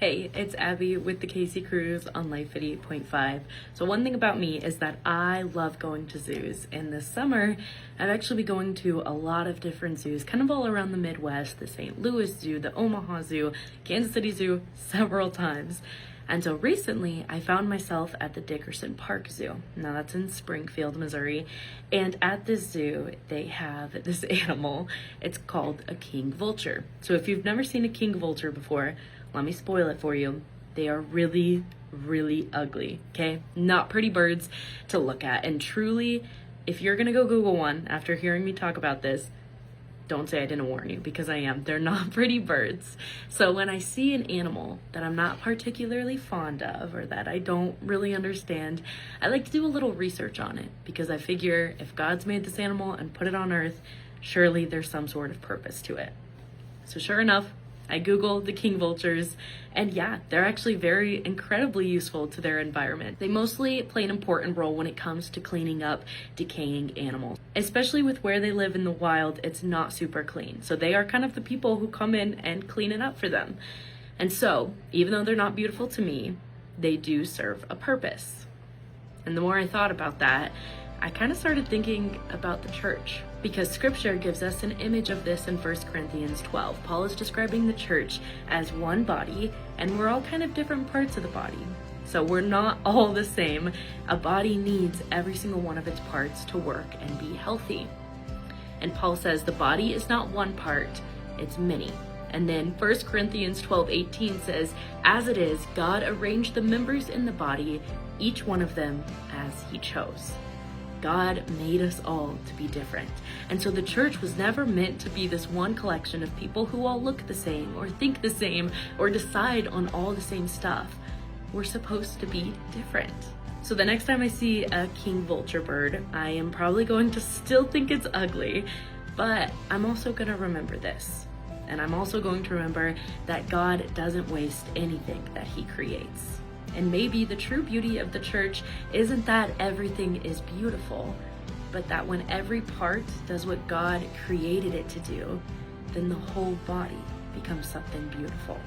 Hey, it's Abby with the Casey Cruise on Life at 8.5. So one thing about me is that I love going to zoos, and this summer I've actually been going to a lot of different zoos, kind of all around the Midwest, the St. Louis Zoo, the Omaha Zoo, Kansas City Zoo, several times. And so recently I found myself at the Dickerson Park Zoo. Now that's in Springfield, Missouri. And at this zoo, they have this animal. It's called a king vulture. So if you've never seen a king vulture before, let me spoil it for you. They are really, really ugly, okay? Not pretty birds to look at. And truly, if you're gonna go Google one after hearing me talk about this, don't say I didn't warn you, because I am. They're not pretty birds. So when I see an animal that I'm not particularly fond of or that I don't really understand, I like to do a little research on it, because I figure if God's made this animal and put it on earth, surely there's some sort of purpose to it. So sure enough, I Googled the king vultures, and yeah, they're actually very incredibly useful to their environment. They mostly play an important role when it comes to cleaning up decaying animals. Especially with where they live in the wild, it's not super clean. So they are kind of the people who come in and clean it up for them. And so, even though they're not beautiful to me, they do serve a purpose. And the more I thought about that, I kind of started thinking about the church, because scripture gives us an image of this in 1 Corinthians 12. Paul is describing the church as one body, and we're all kind of different parts of the body. So we're not all the same. A body needs every single one of its parts to work and be healthy. And Paul says the body is not one part, it's many. And then 1 Corinthians 12:18 says, as it is, God arranged the members in the body, each one of them as he chose. God made us all to be different. And so the church was never meant to be this one collection of people who all look the same or think the same or decide on all the same stuff. We're supposed to be different. So the next time I see a king vulture bird, I am probably going to still think it's ugly, but I'm also going to remember this. And I'm also going to remember that God doesn't waste anything that he creates. And maybe the true beauty of the church isn't that everything is beautiful, but that when every part does what God created it to do, then the whole body becomes something beautiful.